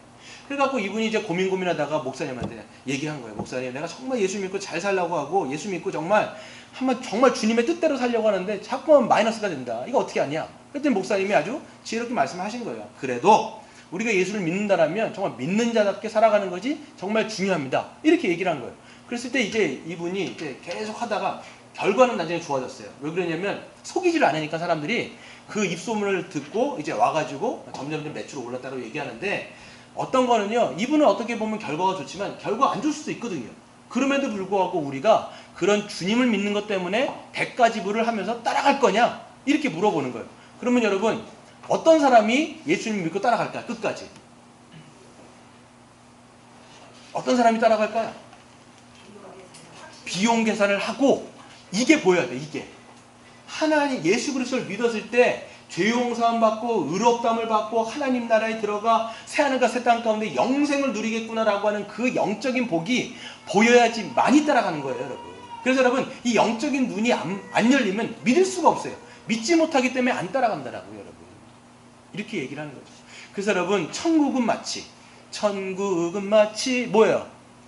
그래갖고 이분이 이제 고민하다가 목사님한테 얘기한 거예요. 목사님, 내가 정말 예수 믿고 잘 살려고 하고 예수 믿고 정말 주님의 뜻대로 살려고 하는데 자꾸만 마이너스가 된다. 이거 어떻게 하냐? 그랬더니 목사님이 아주 지혜롭게 말씀하신 거예요. 그래도 우리가 예수를 믿는다라면 정말 믿는 자답게 살아가는 것이 정말 중요합니다. 이렇게 얘기를 한 거예요. 그랬을 때 이제 이분이 이제 계속 하다가 결과는 나중에 좋아졌어요. 왜 그러냐면 속이지를 않으니까 사람들이 그 입소문을 듣고 이제 와가지고 점점 매출이 올랐다고 얘기하는데, 어떤 거는요, 이분은 어떻게 보면 결과가 좋지만 결과 안 줄 수도 있거든요. 그럼에도 불구하고 우리가 그런 주님을 믿는 것 때문에 대가 지불을 하면서 따라갈 거냐? 이렇게 물어보는 거예요. 그러면 여러분, 어떤 사람이 예수님 믿고 따라갈까요? 끝까지. 어떤 사람이 따라갈까요? 비용 계산을 하고, 이게 보여야 돼, 이게. 하나님, 예수 그리스도를 믿었을 때 죄용서함 받고 의롭다함을 받고 하나님 나라에 들어가 새하늘과 새 땅 가운데 영생을 누리겠구나라고 하는 그 영적인 복이 보여야지 많이 따라가는 거예요, 여러분. 그래서 여러분, 이 영적인 눈이 안 열리면 믿을 수가 없어요. 믿지 못하기 때문에 안 따라간다라고요, 여러분. 이렇게 얘기를 하는 거죠. 그래서 여러분, 천국은 마치 뭐예요?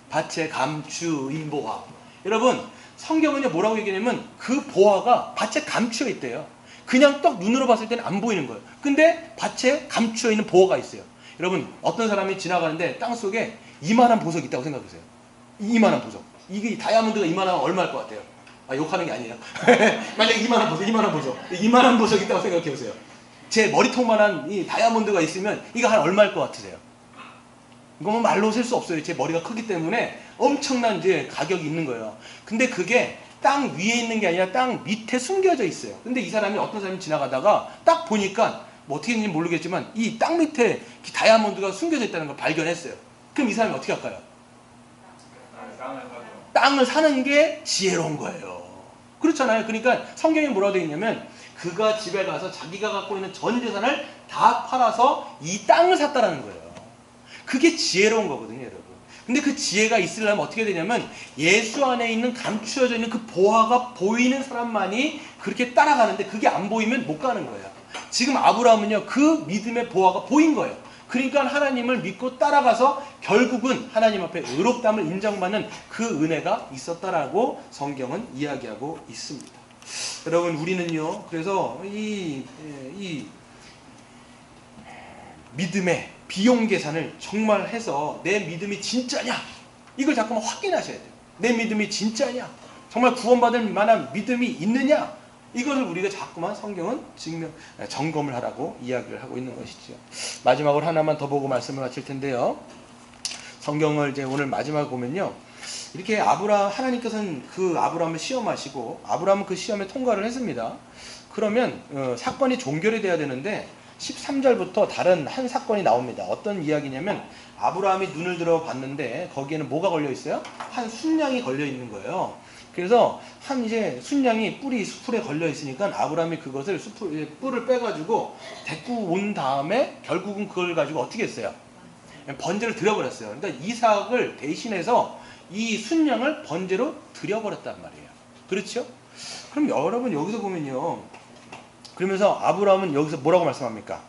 밭에 감추인 보화. 여러분, 성경은요 뭐라고 얘기하냐면 그 보화가 밭에 감추어 있대요. 그냥 떡 눈으로 봤을 때는 안 보이는 거예요. 근데 밭에 감추어 있는 보화가 있어요. 여러분, 어떤 사람이 지나가는데 땅 속에 이만한 보석이 있다고 생각하세요. 이만한 보석. 이게 다이아몬드가 이만하면 얼마일 것 같아요? 욕하는 게 아니에요. 만약에 이만한 보석이 있다고 생각해 보세요. 제 머리통만한 이 다이아몬드가 있으면 이거 한 얼마일 것 같으세요? 이거 뭐 말로 셀 수 없어요. 제 머리가 크기 때문에 엄청난 이제 가격이 있는 거예요. 근데 그게 땅 위에 있는 게 아니라 땅 밑에 숨겨져 있어요. 근데 이 사람이 어떤 사람이 지나가다가 딱 보니까 뭐 어떻게 했는지 모르겠지만 이 땅 밑에 다이아몬드가 숨겨져 있다는 걸 발견했어요. 그럼 이 사람이 어떻게 할까요? 땅을 사는 게 지혜로운 거예요. 그렇잖아요. 그러니까 성경에 뭐라고 되어 있냐면 그가 집에 가서 자기가 갖고 있는 전 재산을 다 팔아서 이 땅을 샀다라는 거예요. 그게 지혜로운 거거든요, 여러분. 근데 그 지혜가 있으려면 어떻게 되냐면 예수 안에 있는 감추어져 있는 그 보화가 보이는 사람만이 그렇게 따라가는데, 그게 안 보이면 못 가는 거예요. 지금 아브라함은요 그 믿음의 보화가 보인 거예요. 그러니까 하나님을 믿고 따라가서 결국은 하나님 앞에 의롭다함을 인정받는 그 은혜가 있었다라고 성경은 이야기하고 있습니다. 여러분, 우리는요 그래서 이 믿음의 비용 계산을 정말 해서 내 믿음이 진짜냐, 이걸 자꾸만 확인하셔야 돼요. 내 믿음이 진짜냐, 정말 구원받을 만한 믿음이 있느냐, 이것을 우리가 자꾸만 성경은 점검을 하라고 이야기를 하고 있는 것이죠. 마지막으로 하나만 더 보고 말씀을 마칠 텐데요. 성경을 이제 오늘 마지막에 보면요, 이렇게 하나님께서는 그 아브라함을 시험하시고 아브라함은 그 시험에 통과를 했습니다. 그러면 사건이 종결이 돼야 되는데 13절부터 다른 한 사건이 나옵니다. 어떤 이야기냐면 아브라함이 눈을 들어 봤는데 거기에는 뭐가 걸려 있어요? 한 순양이 걸려 있는 거예요. 그래서 이제 순양이 수풀에 걸려 있으니까 아브라함이 그것을 뿔을 빼가지고 데리고 온 다음에 결국은 그걸 가지고 어떻게 했어요? 번제를 드려버렸어요. 그러니까 이삭을 대신해서 이 순양을 번제로 드려버렸단 말이에요. 그렇죠? 그럼 여러분 여기서 보면요. 그러면서 아브라함은 여기서 뭐라고 말씀합니까?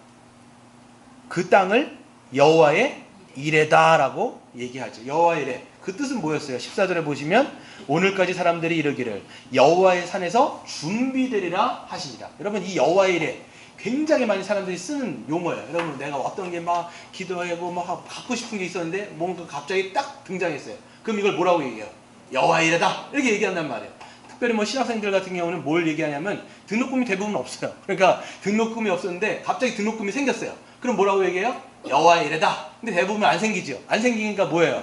그 땅을 여호와의 이레다라고 얘기하죠. 여호와의 이레. 그 뜻은 뭐였어요? 14절에 보시면 오늘까지 사람들이 이르기를 여호와의 산에서 준비되리라 하십니다. 여러분 이 여호와의 이레 굉장히 많이 사람들이 쓰는 용어예요. 여러분 내가 어떤 게 막 기도하고 막 갖고 싶은 게 있었는데 뭔가 갑자기 딱 등장했어요. 그럼 이걸 뭐라고 얘기해요? 여호와의 이레다 이렇게 얘기한단 말이에요. 특별히 뭐 신학생들 같은 경우는 뭘 얘기하냐면 등록금이 대부분 없어요. 그러니까 등록금이 없었는데 갑자기 등록금이 생겼어요. 그럼 뭐라고 얘기해요? 여호와의 이레다. 근데 대부분 안 생기죠. 안 생기니까 뭐예요?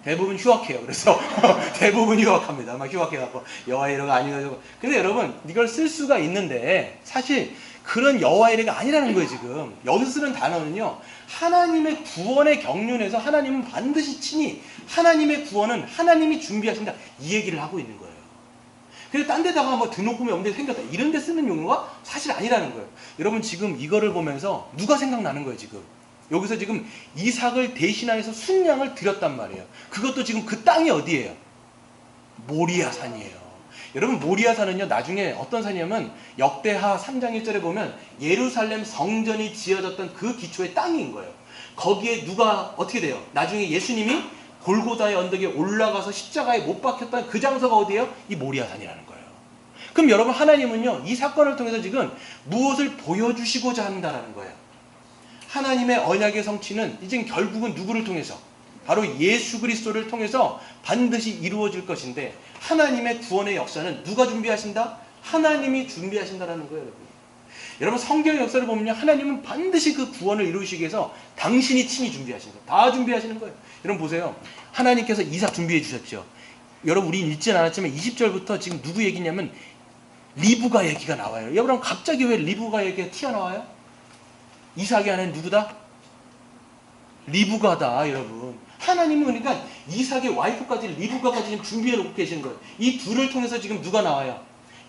대부분 휴학해요. 그래서 대부분 휴학합니다. 막 휴학해갖고 여호와의 이레가 아니가지고. 근데 여러분 이걸 쓸 수가 있는데 사실 그런 여호와의 이레가 아니라는 거예요. 지금 여기서 쓰는 단어는요. 하나님의 구원의 경륜에서 하나님은 반드시 친히 하나님의 구원은 하나님이 준비하신다 이 얘기를 하고 있는 거예요. 그래서 딴 데다가 뭐 등록금이 없는 데 생겼다 이런 데 쓰는 용어가 사실 아니라는 거예요. 여러분 지금 이거를 보면서 누가 생각나는 거예요. 지금 여기서 지금 이삭을 대신하여서 순양을 드렸단 말이에요. 그것도 지금 그 땅이 어디예요? 모리아 산이에요. 여러분 모리아 산은요 나중에 어떤 산이냐면 역대하 3장 1절에 보면 예루살렘 성전이 지어졌던 그 기초의 땅인 거예요. 거기에 누가 어떻게 돼요? 나중에 예수님이 골고다의 언덕에 올라가서 십자가에 못 박혔던 그 장소가 어디예요? 이 모리아 산이라는 거예요. 그럼 여러분 하나님은요 이 사건을 통해서 지금 무엇을 보여주시고자 한다는 거예요. 하나님의 언약의 성취는 이제 결국은 누구를 통해서? 바로 예수 그리스도를 통해서 반드시 이루어질 것인데 하나님의 구원의 역사는 누가 준비하신다? 하나님이 준비하신다는 거예요. 여러분 성경의 역사를 보면요 하나님은 반드시 그 구원을 이루시기 위해서 당신이 친히 준비하시는 거예요. 다 준비하시는 거예요. 여러분 보세요. 하나님께서 이삭 준비해 주셨죠. 여러분 우리는 읽지는 않았지만 20절부터 지금 누구 얘기냐면 리브가 얘기가 나와요. 여러분 갑자기 왜 리브가 얘기가 튀어나와요? 이삭이 안에 누구다? 리브가다 여러분. 하나님은 그러니까 이삭의 와이프까지 리브가까지 지금 준비해 놓고 계시는 거예요. 이 둘을 통해서 지금 누가 나와요?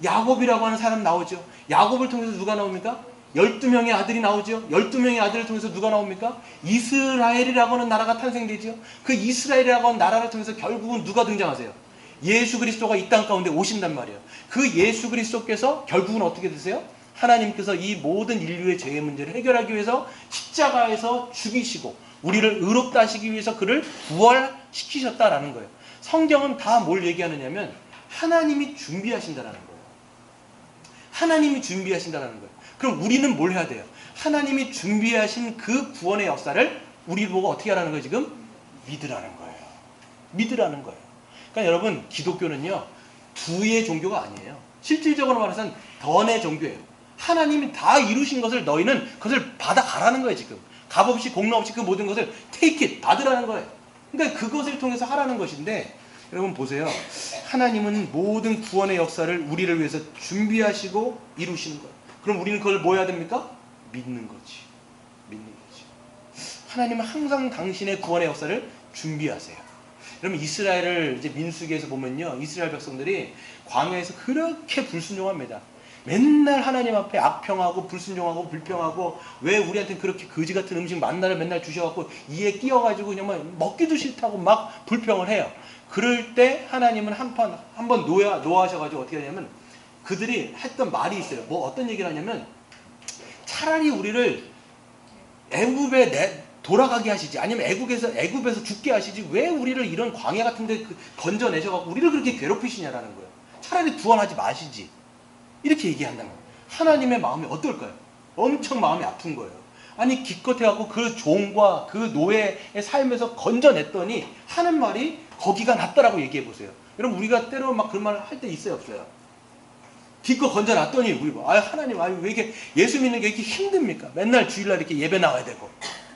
야곱이라고 하는 사람 나오죠. 야곱을 통해서 누가 나옵니까? 12명의 아들이 나오죠. 12명의 아들을 통해서 누가 나옵니까? 이스라엘이라고 하는 나라가 탄생되죠. 그 이스라엘이라고 하는 나라를 통해서 결국은 누가 등장하세요? 예수 그리스도가 이 땅 가운데 오신단 말이에요. 그 예수 그리스도께서 결국은 어떻게 되세요? 하나님께서 이 모든 인류의 죄의 문제를 해결하기 위해서 십자가에서 죽이시고 우리를 의롭다 하시기 위해서 그를 부활시키셨다라는 거예요. 성경은 다 뭘 얘기하느냐면 하나님이 준비하신다라는 거예요. 하나님이 준비하신다라는 거예요. 그럼 우리는 뭘 해야 돼요? 하나님이 준비하신 그 구원의 역사를 우리 보고 어떻게 하라는 거예요? 지금 믿으라는 거예요. 믿으라는 거예요. 그러니까 여러분 기독교는요 두의 종교가 아니에요. 실질적으로 말해서는 던의 종교예요. 하나님이 다 이루신 것을 너희는 그것을 받아가라는 거예요. 지금 값없이 공로 없이 그 모든 것을 take it 받으라는 거예요. 그러니까 그것을 통해서 하라는 것인데 여러분 보세요. 하나님은 모든 구원의 역사를 우리를 위해서 준비하시고 이루시는 거예요. 그럼 우리는 그걸 뭐 해야 됩니까? 믿는 거지. 믿는 거지. 하나님은 항상 당신의 구원의 역사를 준비하세요. 여러분 이스라엘을 이제 민수기에서 보면요. 이스라엘 백성들이 광야에서 그렇게 불순종합니다. 맨날 하나님 앞에 악평하고 불순종하고 불평하고 왜 우리한테 그렇게 거지 같은 음식 만나를 맨날 주셔갖고 이에 끼어가지고 그냥 막 먹기도 싫다고 막 불평을 해요. 그럴 때 하나님은 한번 노하셔가지고 어떻게 하냐면 그들이 했던 말이 있어요. 뭐 어떤 얘기를 하냐면 차라리 우리를 애굽에 돌아가게 하시지 아니면 애굽에서 죽게 하시지 왜 우리를 이런 광야 같은 데 건져내셔갖고 우리를 그렇게 괴롭히시냐라는 거예요. 차라리 구원하지 마시지. 이렇게 얘기한다는 거예요. 하나님의 마음이 어떨까요? 엄청 마음이 아픈 거예요. 아니 기껏해갖고 그 종과 그 노예의 삶에서 건져냈더니 하는 말이 거기가 낫다라고 얘기해 보세요. 여러분 우리가 때로 막 그런 말 할 때 있어요 없어요? 기껏 건져놨더니 우리 하나님 왜 이렇게 예수 믿는 게 이렇게 힘듭니까? 맨날 주일날 이렇게 예배 나와야 되고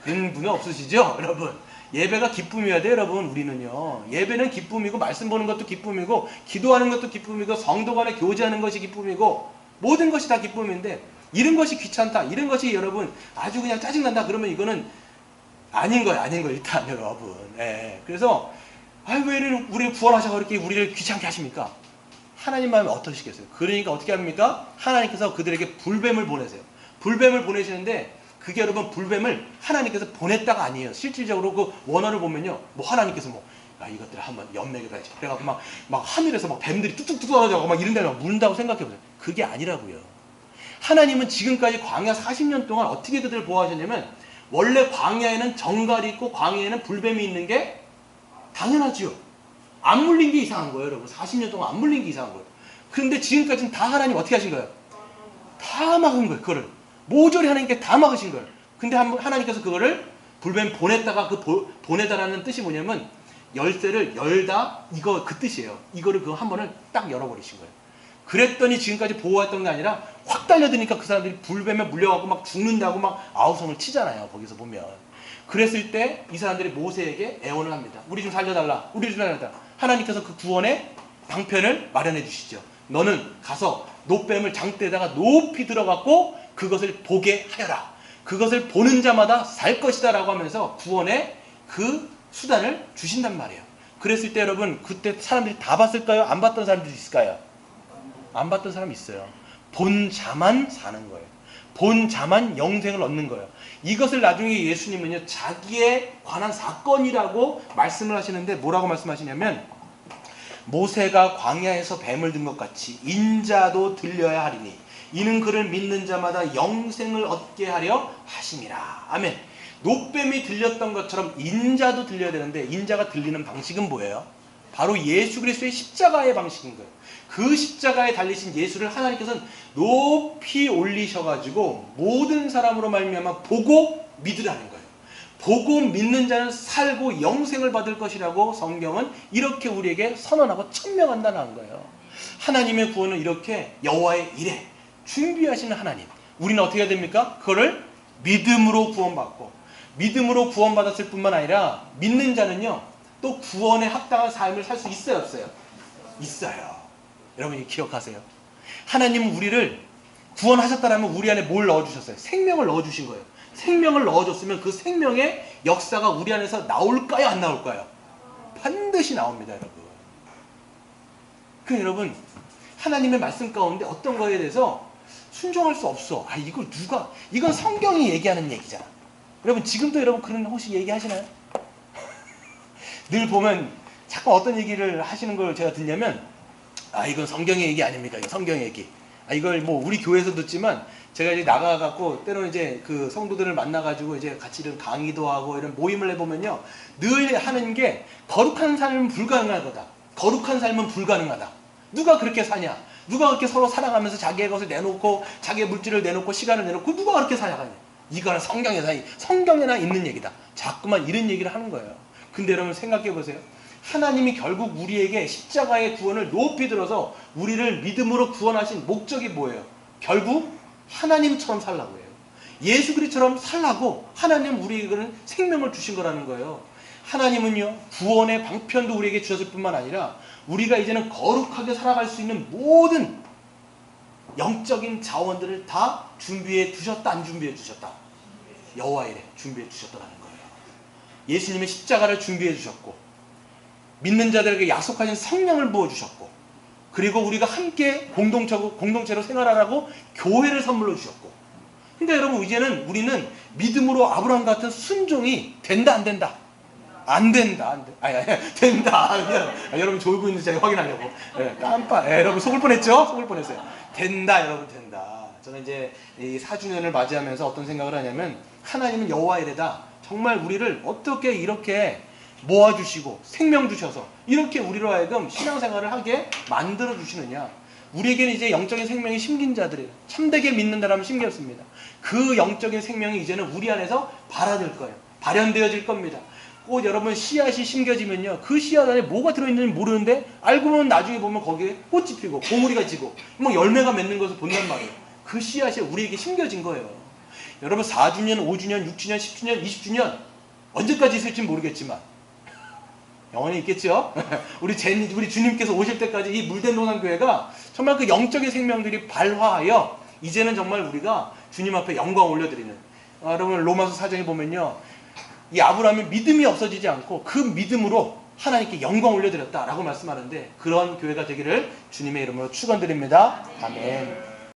그런 분이 없으시죠 여러분? 예배가 기쁨이어야 돼요 여러분. 우리는요 예배는 기쁨이고 말씀 보는 것도 기쁨이고 기도하는 것도 기쁨이고 성도 간에 교제하는 것이 기쁨이고 모든 것이 다 기쁨인데 이런 것이 귀찮다 이런 것이 여러분 아주 그냥 짜증난다 그러면 이거는 아닌 거예요 일단 여러분. 예. 그래서 왜 우리를 구원하셔서 그렇게 우리를 귀찮게 하십니까? 하나님 마음이 어떠시겠어요? 그러니까 어떻게 합니까? 하나님께서 그들에게 불뱀을 보내세요. 불뱀을 보내시는데 그게 여러분 불뱀을 하나님께서 보냈다가 아니에요. 실질적으로 그 원어를 보면요. 뭐 하나님께서 뭐 이것들을 한번 연맥해봐야지. 그래갖고 막 하늘에서 막 뱀들이 뚝뚝뚝 떨어져가고 막 이런 데를 문다고 생각해보세요. 그게 아니라고요. 하나님은 지금까지 광야 40년 동안 어떻게 그들을 보호하셨냐면 원래 광야에는 정갈이 있고 광야에는 불뱀이 있는 게 당연하지요. 안 물린 게 이상한 거예요, 여러분. 40년 동안 안 물린 게 이상한 거예요. 그런데 지금까지는 다 하나님 어떻게 하신 거예요? 다 막은 거예요, 그거를. 모조리 하나님께 다 막으신 거예요. 근데 하나님께서 그거를 불뱀 보냈다가 보내다라는 뜻이 뭐냐면 열쇠를 열다, 이거 그 뜻이에요. 이거를 그거 한 번을 딱 열어버리신 거예요. 그랬더니 지금까지 보호했던 게 아니라 확 달려드니까 그 사람들이 불뱀에 물려가고 막 죽는다고 막 아우성을 치잖아요. 거기서 보면. 그랬을 때 이 사람들이 모세에게 애원을 합니다. 우리 좀 살려달라. 우리 좀 살려달라. 하나님께서 그 구원의 방편을 마련해 주시죠. 너는 가서 노뱀을 장대에다가 높이 들어갔고 그것을 보게 하여라. 그것을 보는 자마다 살 것이다 라고 하면서 구원의 그 수단을 주신단 말이에요. 그랬을 때 여러분 그때 사람들이 다 봤을까요? 안 봤던 사람들이 있을까요? 안 봤던 사람이 있어요. 본 자만 사는 거예요. 본 자만 영생을 얻는 거예요. 이것을 나중에 예수님은요 자기에 관한 사건이라고 말씀을 하시는데 뭐라고 말씀하시냐면 모세가 광야에서 뱀을 든 것 같이 인자도 들려야 하리니 이는 그를 믿는 자마다 영생을 얻게 하려 하심이라. 아멘. 노뱀이 들렸던 것처럼 인자도 들려야 되는데 인자가 들리는 방식은 뭐예요? 바로 예수 그리스도의 십자가의 방식인 거예요. 그 십자가에 달리신 예수를 하나님께서는 높이 올리셔가지고 모든 사람으로 말미암아 보고 믿으라는 거예요. 보고 믿는 자는 살고 영생을 받을 것이라고 성경은 이렇게 우리에게 선언하고 천명한다는 거예요. 하나님의 구원은 이렇게 여호와의 일에 준비하시는 하나님. 우리는 어떻게 해야 됩니까? 그거를 믿음으로 구원받고 믿음으로 구원받았을 뿐만 아니라 믿는 자는요 또 구원에 합당한 삶을 살 수 있어요, 없어요? 있어요. 여러분이 기억하세요. 하나님은 우리를 구원하셨다라면 우리 안에 뭘 넣어주셨어요? 생명을 넣어주신 거예요. 생명을 넣어줬으면 그 생명의 역사가 우리 안에서 나올까요? 안 나올까요? 반드시 나옵니다, 여러분. 그 여러분 하나님의 말씀 가운데 어떤 거에 대해서 순종할 수 없어. 이건 성경이 얘기하는 얘기잖아. 여러분 지금도 여러분 그런 혹시 얘기하시나요? 늘 보면 자꾸 어떤 얘기를 하시는 걸 제가 듣냐면 이건 성경의 얘기 아닙니까? 이거 성경의 얘기. 이걸 뭐 우리 교회에서 듣지만 제가 이제 나가갖고 때로는 이제 그 성도들을 만나가지고 이제 같이 이런 강의도 하고 이런 모임을 해보면요 늘 하는 게 거룩한 삶은 불가능한 거다. 거룩한 삶은 불가능하다. 누가 그렇게 사냐? 누가 그렇게 서로 사랑하면서 자기의 것을 내놓고 자기의 물질을 내놓고 시간을 내놓고 누가 그렇게 살아가냐? 이거는 성경에나 있는 얘기다. 자꾸만 이런 얘기를 하는 거예요. 근데 여러분 생각해 보세요. 하나님이 결국 우리에게 십자가의 구원을 높이 들어서 우리를 믿음으로 구원하신 목적이 뭐예요? 결국 하나님처럼 살라고 해요. 예수 그리스도처럼 살라고 하나님 우리에게는 생명을 주신 거라는 거예요. 하나님은요 구원의 방편도 우리에게 주셨을 뿐만 아니라 우리가 이제는 거룩하게 살아갈 수 있는 모든 영적인 자원들을 다 준비해 두셨다, 안 준비해 주셨다? 여호와의 일에 준비해 주셨다는 거예요. 예수님의 십자가를 준비해 주셨고 믿는 자들에게 약속하신 성령을 부어주셨고 그리고 우리가 함께 공동체로 생활하라고 교회를 선물로 주셨고 근데 여러분 이제는 우리는 믿음으로 아브라함 같은 순종이 된다 안 된다? 안 된다. 된다. 여러분 졸고 있는지 제가 확인하려고 여러분 속을 뻔했죠? 속을 뻔했어요. 된다 여러분 된다. 저는 이제 이 4주년을 맞이하면서 어떤 생각을 하냐면 하나님은 여호와의 일에다 정말 우리를 어떻게 이렇게 모아주시고 생명 주셔서 이렇게 우리로 하여금 신앙생활을 하게 만들어 주시느냐. 우리에게는 이제 영적인 생명이 심긴 자들이에요. 참되게 믿는다라면 심겼습니다. 그 영적인 생명이 이제는 우리 안에서 발화될 거예요. 발현되어질 겁니다. 꼭 여러분 씨앗이 심겨지면요 그 씨앗 안에 뭐가 들어있는지 모르는데 알고 보면 나중에 보면 거기에 꽃이 피고 봉우리가 지고 뭐 열매가 맺는 것을 본단 말이에요. 그 씨앗이 우리에게 심겨진 거예요. 여러분 4주년, 5주년, 6주년, 10주년, 20주년 언제까지 있을지 모르겠지만 영원히 있겠죠. 우리 주님께서 오실 때까지 이 물된 노상교회가 정말 그 영적인 생명들이 발화하여 이제는 정말 우리가 주님 앞에 영광 올려드리는 여러분 로마서 4장에 보면요 이 아브라함의 믿음이 없어지지 않고 그 믿음으로 하나님께 영광 올려드렸다라고 말씀하는데 그런 교회가 되기를 주님의 이름으로 축원드립니다. 아멘.